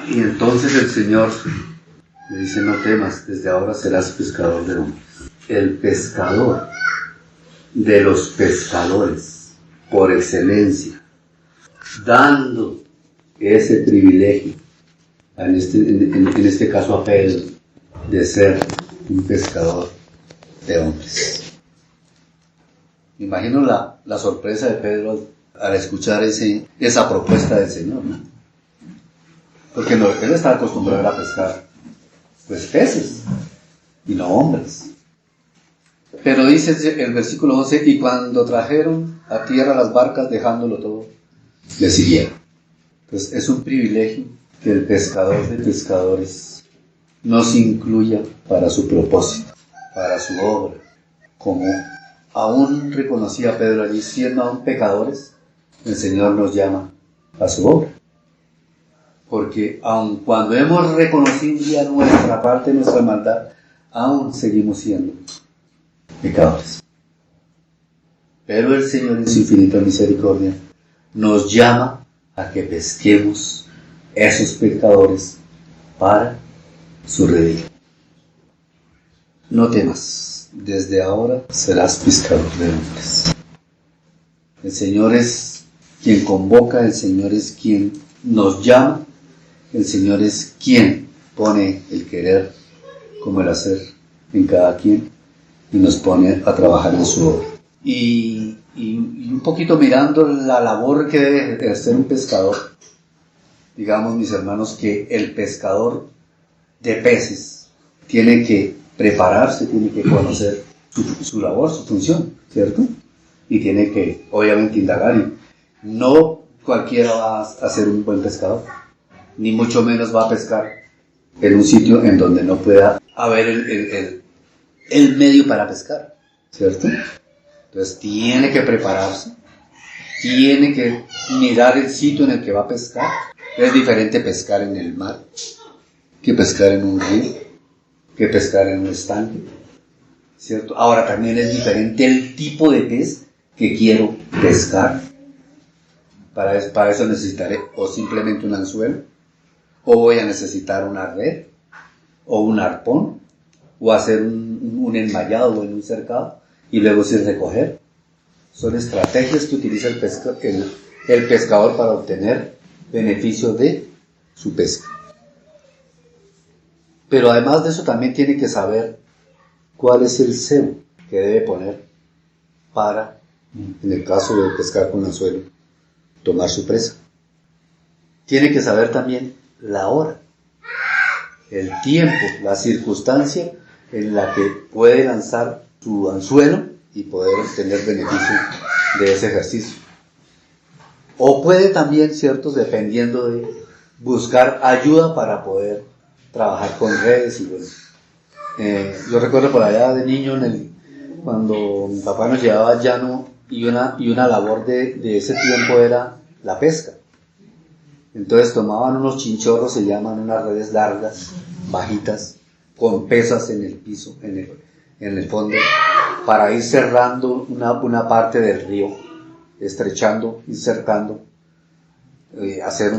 Y entonces el Señor le dice: no temas, desde ahora serás pescador de hombres. El pescador de los pescadores, por excelencia, dando ese privilegio, en este caso a Pedro, de ser un pescador de hombres. Me imagino la sorpresa de Pedro al escuchar esa propuesta del Señor, ¿no? Porque él estaba acostumbrado a pescar pues peces y no hombres. Pero dice el versículo 11: y cuando trajeron a tierra las barcas, dejándolo todo, le siguieron. Entonces es un privilegio que el pescador de pescadores nos incluya para su propósito, para su obra. Como aún reconocía Pedro allí, siendo aún pecadores, el Señor nos llama a su obra. Porque aun cuando hemos reconocido ya nuestra parte, nuestra maldad, aún seguimos siendo pecadores. Pero el Señor, en su infinita misericordia, nos llama a que pesquemos esos pecadores para su redil. No temas, desde ahora serás pescador de hombres. El Señor es quien convoca, el Señor es quien nos llama, el Señor es quien pone el querer como el hacer en cada quien y nos pone a trabajar en su obra. Y un poquito mirando la labor que debe hacer un pescador, digamos, mis hermanos, que el pescador de peces tiene que prepararse, tiene que conocer su labor, su función, ¿cierto? Y tiene que, obviamente, indagar. Y no cualquiera va a ser un buen pescador, ni mucho menos va a pescar en un sitio en donde no pueda haber el medio para pescar, ¿cierto? Entonces tiene que prepararse, tiene que mirar el sitio en el que va a pescar. Es diferente pescar en el mar que pescar en un río, que pescar en un estanque, ¿cierto? Ahora también es diferente el tipo de pez que quiero pescar. Para eso necesitaré o simplemente un anzuelo, o voy a necesitar una red, o un arpón, o hacer un enmallado o en un cercado, y luego sí recoger. Son estrategias que utiliza el pescador para obtener beneficio de su pesca. Pero además de eso también tiene que saber cuál es el cebo que debe poner para, en el caso de pescar con anzuelo, tomar su presa. Tiene que saber también la hora, el tiempo, la circunstancia en la que puede lanzar su anzuelo y poder obtener beneficio de ese ejercicio. O puede también, ¿cierto?, dependiendo de buscar ayuda para poder trabajar con redes. Y bueno, yo recuerdo por allá de niño, cuando mi papá nos llevaba al llano, y una labor de ese tiempo era la pesca. Entonces tomaban unos chinchorros, se llaman unas redes largas, bajitas, con pesas en el piso, en el fondo, para ir cerrando una parte del río, estrechando y cercando, hacer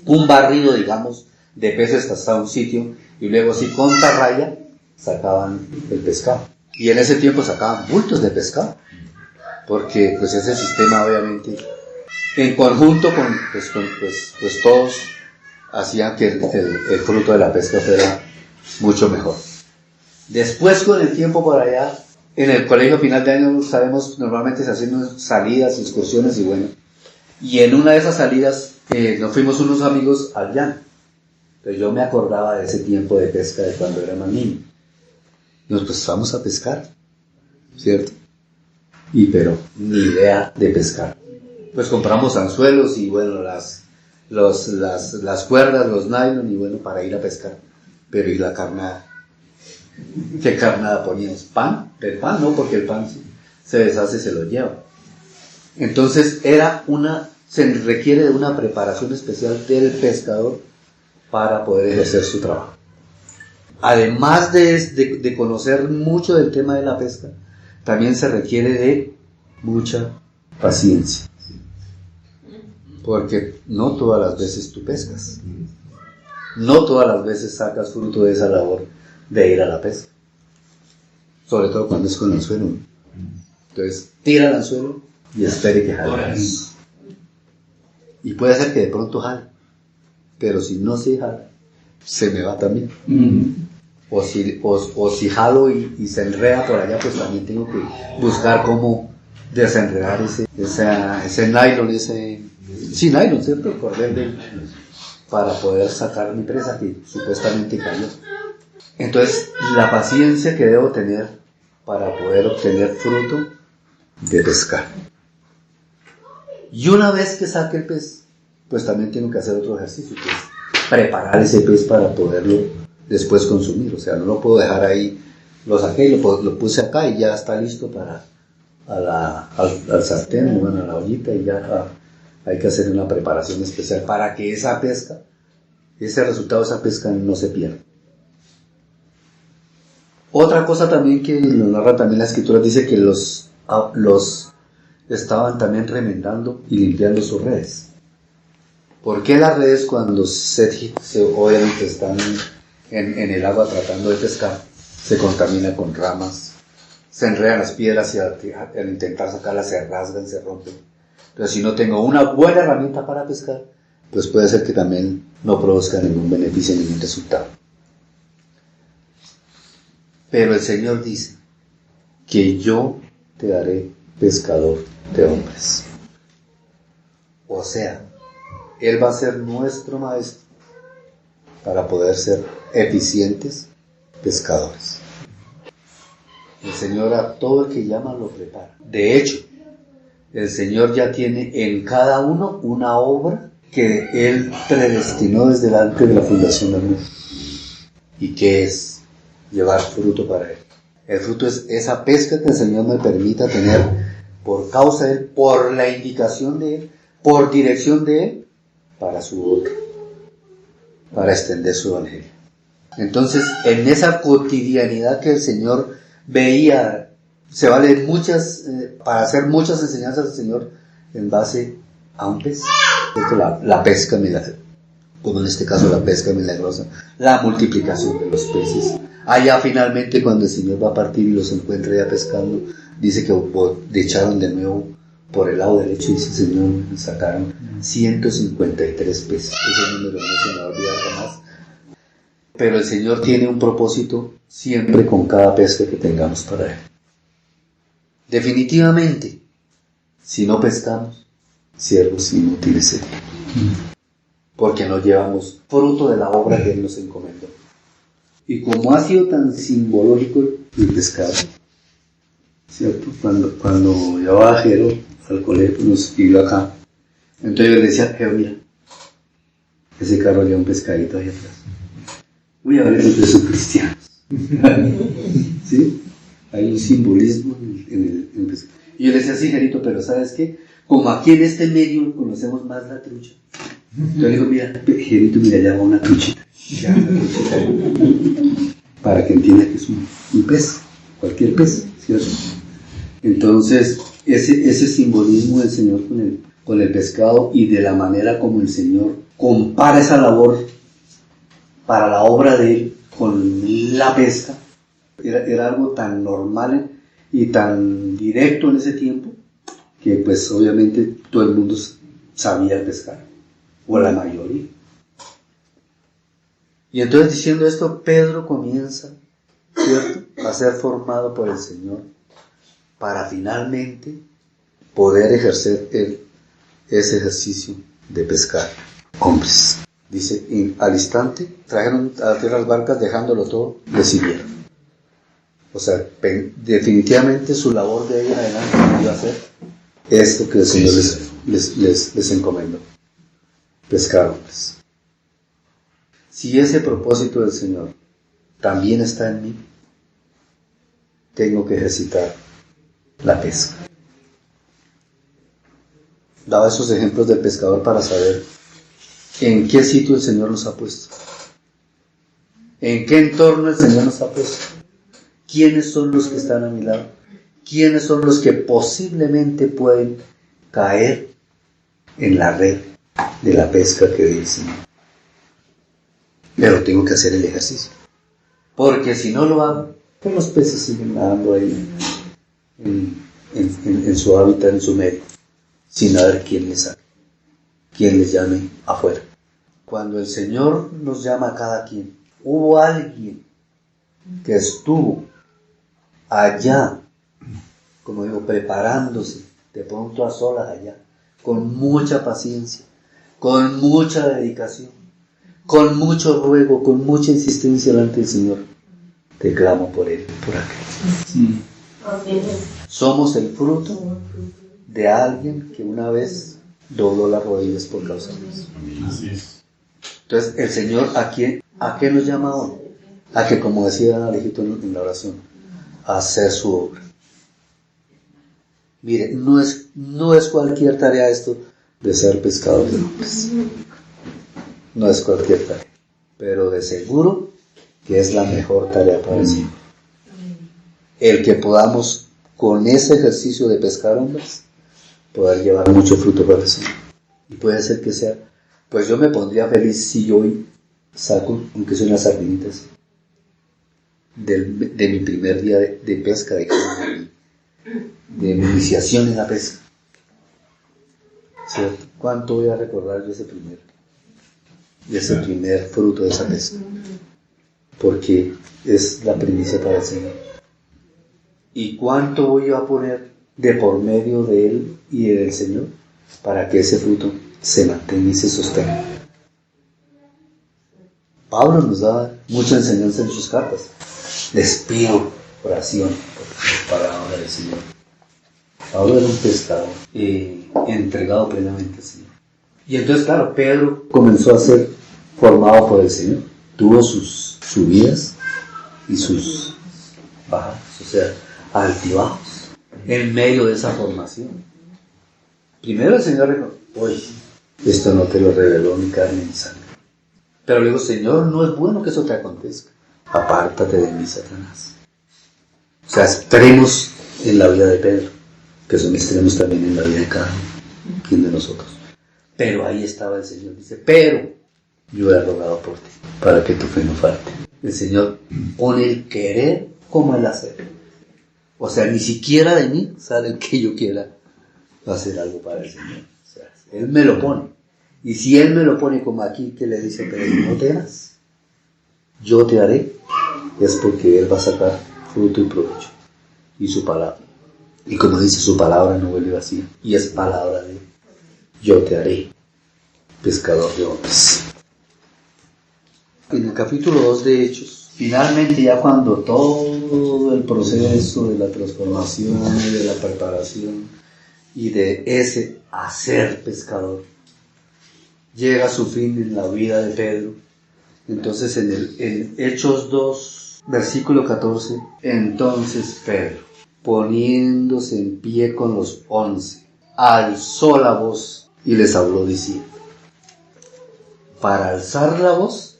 un barrido, digamos, de peces hasta un sitio, y luego sí con tarraya sacaban el pescado. Y en ese tiempo sacaban bultos de pescado, porque pues ese sistema, obviamente, en conjunto con todos hacían que el fruto de la pesca fuera mucho mejor. Después, con el tiempo por allá, en el colegio a final de año, sabemos, normalmente se hacen salidas, excursiones, y bueno, y en una de esas salidas nos fuimos unos amigos al llano. Entonces yo me acordaba de ese tiempo de pesca de cuando era más niño. Nos pues vamos a pescar, ¿cierto? Pero ni idea de pescar. Pues compramos anzuelos y bueno, las cuerdas, los nylon, y bueno, para ir a pescar. Pero ¿y la carnada? ¿Qué carnada poníamos? ¿Pan? ¿El pan? No, porque el pan se deshace, se lo lleva. Entonces se requiere de una preparación especial del pescador para poder ejercer su trabajo. Además de conocer mucho del tema de la pesca, también se requiere de mucha paciencia. Porque no todas las veces tú pescas. No todas las veces sacas fruto de esa labor de ir a la pesca. Sobre todo cuando es con el anzuelo, ¿no? Entonces, tira el anzuelo y espere que jale. Y puede ser que de pronto jale. Pero si no se jala, se me va también. O si jalo y se enreda por allá, pues también tengo que buscar cómo desenredar ese nylon, nylon, ¿cierto? El cordel para poder sacar mi presa que supuestamente cayó. Entonces, la paciencia que debo tener para poder obtener fruto de pescar. Y una vez que saque el pez, pues también tengo que hacer otro ejercicio, que es preparar ese pez para poderlo después consumir. O sea, no lo puedo dejar ahí, lo saqué y lo puse acá y ya está listo para al sartén, bueno, a la ollita, y ya hay que hacer una preparación especial para que esa pesca, ese resultado de esa pesca no se pierda. Otra cosa también que lo narra también la escritura, dice que los estaban también remendando y limpiando sus redes. ¿Por qué las redes, cuando obviamente están en el agua tratando de pescar, se contamina con ramas, se enredan las piedras y al intentar sacarlas se rasgan, se rompen? Entonces, si no tengo una buena herramienta para pescar, pues puede ser que también no produzca ningún beneficio, ningún resultado. Pero el Señor dice que yo te haré pescador de hombres. O sea, Él va a ser nuestro maestro para poder ser eficientes pescadores. El Señor a todo el que llama lo prepara. De hecho, el Señor ya tiene en cada uno una obra que Él predestinó desde delante de la fundación del mundo. ¿Y qué es? Llevar fruto para Él. El fruto es esa pesca que el Señor me permita tener por causa de Él, por la indicación de Él, por dirección de Él, para su obra, para extender su evangelio. Entonces, en esa cotidianidad que el Señor veía, se vale para hacer muchas enseñanzas del Señor en base a un pez. La pesca milagrosa, como en este caso la pesca milagrosa, la multiplicación de los peces. Allá finalmente, cuando el Señor va a partir y los encuentra ya pescando, dice que echaron de nuevo por el lado derecho y dice: Señor, sacaron 153 peces. Ese número no se me va a olvidar jamás. Pero el Señor tiene un propósito siempre con cada pesca que tengamos para Él. Definitivamente, si no pescamos, siervos inútiles seríamos, porque no llevamos fruto de la obra que Él nos encomendó. Y como ha sido tan simbológico el pescado, ¿cierto? Cuando llevaba a Jero al colegio, nos iba acá. Entonces yo le decía: Jero, mira, ese carro lleva un pescadito ahí atrás. Voy a ver esos pesos cristianos. ¿Sí? Hay un simbolismo en el pescado. Y yo le decía: sí, Jerito, pero ¿sabes qué? Como aquí en este medio conocemos más la trucha. Yo le digo: mira, Jerito, mira, ya va una truchita. Ya, una truchita. Para que entienda que es un pez, cualquier pez, ¿cierto? Entonces, ese simbolismo del Señor con el pescado, y de la manera como el Señor compara esa labor para la obra de Él con la pesca, era algo tan normal y tan directo en ese tiempo, que pues obviamente todo el mundo sabía pescar, o la mayoría. Y entonces, diciendo esto, Pedro comienza, ¿cierto?, a ser formado por el Señor para finalmente poder ejercer ese ejercicio de pescar hombres. Dice: al instante trajeron a la tierra las barcas, dejándolo todo, le siguieron. O sea, definitivamente su labor de ahí en adelante iba a ser esto que el Señor les encomendó: pescar hombres. Si ese propósito del Señor también está en mí, tengo que ejercitar la pesca. Daba esos ejemplos del pescador para saber en qué sitio el Señor nos ha puesto, en qué entorno el Señor nos ha puesto, quiénes son los que están a mi lado, quiénes son los que posiblemente pueden caer en la red de la pesca que dice. Pero tengo que hacer el ejercicio. Porque si no lo hago, pues los peces siguen nadando ahí en su hábitat, en su medio, sin haber quién les saque, quién les llame afuera. Cuando el Señor nos llama a cada quien, hubo alguien que estuvo allá, como digo, preparándose, de pronto a solas allá, con mucha paciencia, con mucha dedicación, con mucho ruego, con mucha insistencia delante del Señor. Te clamo por él, por aquel. Somos el fruto de alguien que una vez dobló las rodillas por causa de eso. Entonces, el Señor, ¿a qué nos llama hoy? A que, como decía Alejito en la oración, a hacer su obra. Mire, no es cualquier tarea esto de ser pescador de hombres. No es cualquier tarea. Pero de seguro que es la mejor tarea para el Señor. El que podamos, con ese ejercicio de pescar hombres, poder llevar mucho fruto para el Señor. Y puede ser que sea, pues yo me pondría feliz si yo hoy saco, aunque sea unas sardinitas, de mi primer día de pesca, de mi iniciación en la pesca. ¿Cierto? ¿Cuánto voy a recordar yo ese primer fruto de esa pesca? Porque es la primicia para el Señor. ¿Y cuánto voy a poner de por medio de Él y del Señor para que ese fruto se mantenga y se sostenga? Pablo nos da mucha enseñanza en sus cartas. Les pido oración para la obra del Señor. Pablo era un pescador entregado plenamente al Señor. Y entonces, claro, Pedro comenzó a ser formado por el Señor. Tuvo sus subidas y sus bajadas, o sea, altibajos, en medio de esa formación. Primero el Señor dijo, oye, esto no te lo reveló ni carne ni sangre. Pero luego, Señor, no es bueno que eso te acontezca. Apártate de mí, Satanás. O sea, extremos en la vida de Pedro, que son extremos también en la vida de cada quien de nosotros. Pero ahí estaba el Señor, dice, pero yo he rogado por ti, para que tu fe no falte. El Señor pone el querer como el hacer. O sea, ni siquiera de mí sale el que yo quiera hacer algo para el Señor. O sea, Él me lo pone. Y si Él me lo pone como aquí, que le dice, pero no temas, yo te haré, es porque Él va a sacar fruto y provecho. Y su palabra. Y como dice, su palabra no vuelve vacía. Y es palabra de yo te haré pescador de hombres. En el capítulo 2 de Hechos, finalmente ya cuando todo el proceso de la transformación y de la preparación y de ese hacer pescador llega a su fin en la vida de Pedro, entonces en Hechos 2, versículo 14, entonces Pedro, poniéndose en pie con los 11, alzó la voz y les habló diciendo, para alzar la voz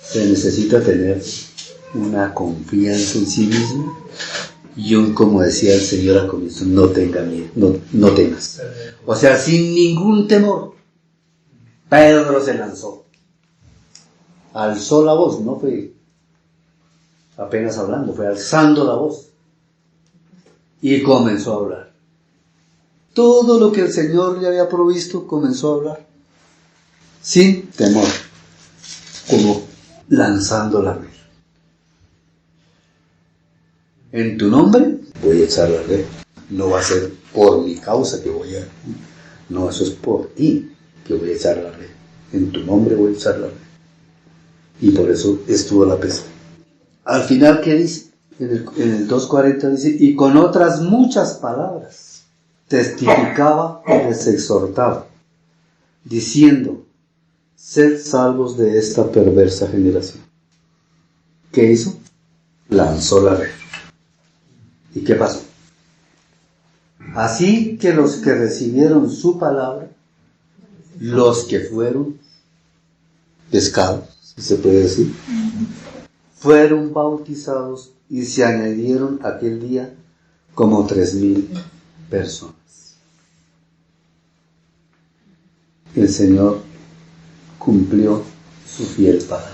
se necesita tener una confianza en sí mismo y como decía el Señor al comienzo, no tenga miedo, no temas. O sea, sin ningún temor, Pedro se lanzó. Alzó la voz, no fue apenas hablando, fue alzando la voz. Y comenzó a hablar. Todo lo que el Señor le había provisto, comenzó a hablar. Sin temor, como lanzando la red. En tu nombre voy a echar la red. No va a ser por mi causa que voy a... No, eso es por ti que voy a echar la red. En tu nombre voy a echar la red. Y por eso estuvo la pesca. Al final, ¿qué dice? En el 2:40 dice, y con otras muchas palabras testificaba y les exhortaba, diciendo, sed salvos de esta perversa generación. ¿Qué hizo? Lanzó la red. ¿Y qué pasó? Así que los que recibieron su palabra, los que fueron pescados, si se puede decir, fueron bautizados y se añadieron aquel día como 3,000 personas. El Señor cumplió su fiel palabra.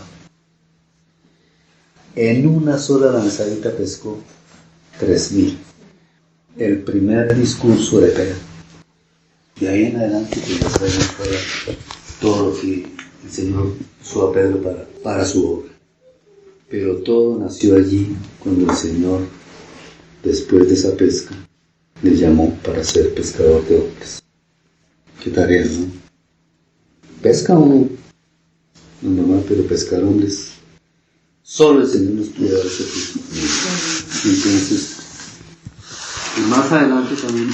En una sola lanzadita pescó 3,000. El primer discurso de Pedro. De ahí en adelante que ya sabemos todo lo que el Señor usó a Pedro para su obra. Pero todo nació allí cuando el Señor, después de esa pesca, le llamó para ser pescador de hombres. Qué tarea, ¿no? Pesca uno, no normal, pero pescar hombres, solo el Señor nos puede dar ese tipo. Entonces, y más adelante también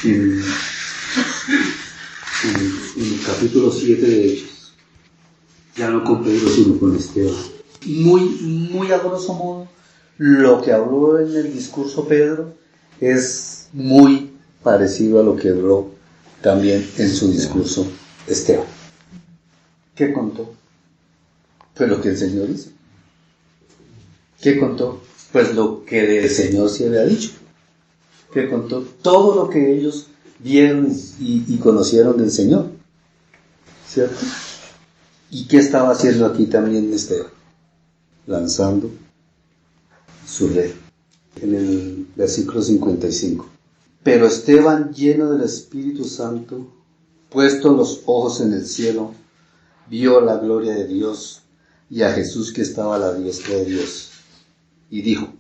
en el capítulo 7 de Hechos, ya no con Pedro sino con Esteban, muy a grosso modo, lo que habló en el discurso Pedro es muy parecido a lo que habló también en su discurso Esteban. ¿Qué contó? Pues lo que el Señor hizo. ¿Qué contó? Pues lo que del Señor se había dicho. ¿Qué contó? Todo lo que ellos vieron y conocieron del Señor. ¿Cierto? ¿Y qué estaba haciendo aquí también Esteban? Lanzando su red. En el versículo 55. Pero Esteban, lleno del Espíritu Santo, puesto los ojos en el cielo, vio la gloria de Dios y a Jesús que estaba a la diestra de Dios. Y dijo: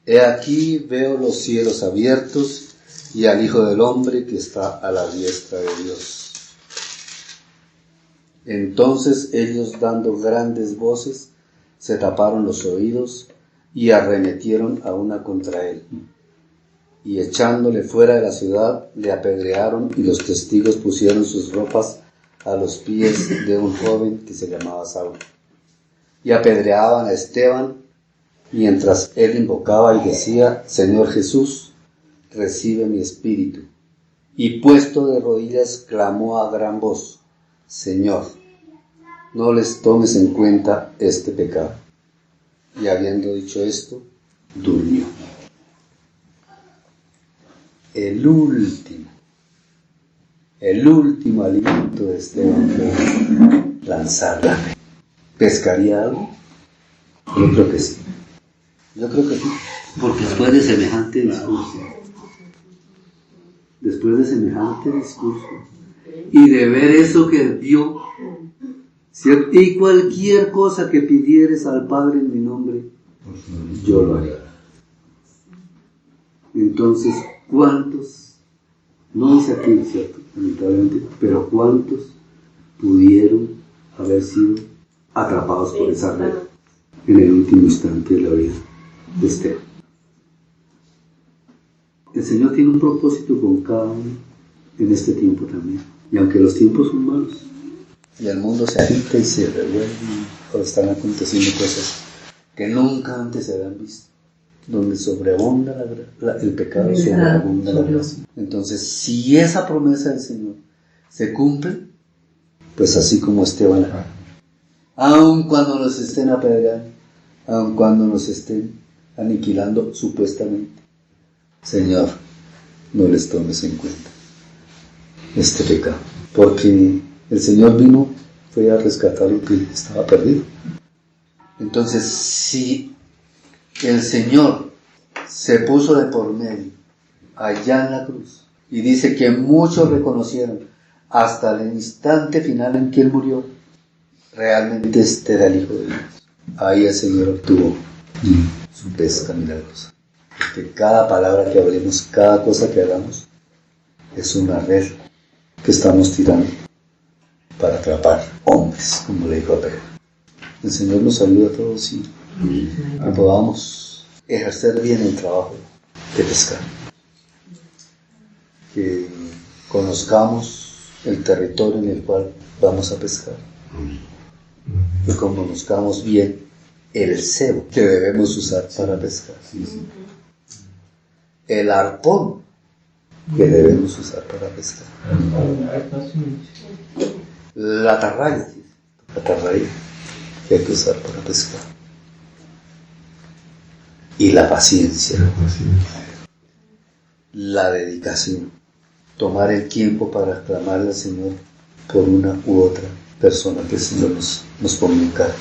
He aquí veo los cielos abiertos y al Hijo del Hombre que está a la diestra de Dios. Entonces ellos, dando grandes voces, se taparon los oídos y arremetieron a una contra él. Y echándole fuera de la ciudad, le apedrearon, y los testigos pusieron sus ropas a los pies de un joven que se llamaba Saulo. Y apedreaban a Esteban, mientras él invocaba y decía: Señor Jesús, recibe mi espíritu. Y puesto de rodillas, clamó a gran voz: Señor, no les tomes en cuenta este pecado. Y habiendo dicho esto, durmió. El último alimento de Esteban fue lanzar la red. ¿Pescaría algo? Yo creo que sí. Porque después de semejante discurso, y de ver eso que vio, ¿cierto? Y cualquier cosa que pidieres al Padre en mi nombre, yo lo haré. Entonces, ¿cuántos? No dice aquí, ¿cierto? Lamentablemente, pero ¿cuántos pudieron haber sido atrapados por esa red en el último instante de la vida de Esteban? El Señor tiene un propósito con cada uno en este tiempo también. Y aunque los tiempos son malos, y el mundo se agita y se revuelve, o están aconteciendo cosas que nunca antes se habían visto, donde sobreabunda el pecado, sobreabunda la gracia. Entonces, si esa promesa del Señor se cumple, pues así como Esteban, aun cuando nos estén apedreando, aun cuando nos estén aniquilando supuestamente, Señor, no les tomes en cuenta este pecado, porque el Señor fue a rescatar lo que estaba perdido. Entonces, si el Señor se puso de por medio allá en la cruz, y dice que muchos reconocieron hasta el instante final en que Él murió, realmente este era el Hijo de Dios. Ahí el Señor obtuvo su pesca milagrosa. Porque cada palabra que hablemos, cada cosa que hagamos, es una red que estamos tirando para atrapar hombres, como le dijo a Pedro. El Señor nos ayuda a todos y que podamos ejercer bien el trabajo de pescar. Que conozcamos el territorio en el cual vamos a pescar. Que conozcamos bien el cebo que debemos usar para pescar. El arpón que debemos usar para pescar. La atarraya que hay que usar para pescar. Y la paciencia. La dedicación. Tomar el tiempo para clamarle al Señor por una u otra persona que el Señor nos ponga en cara.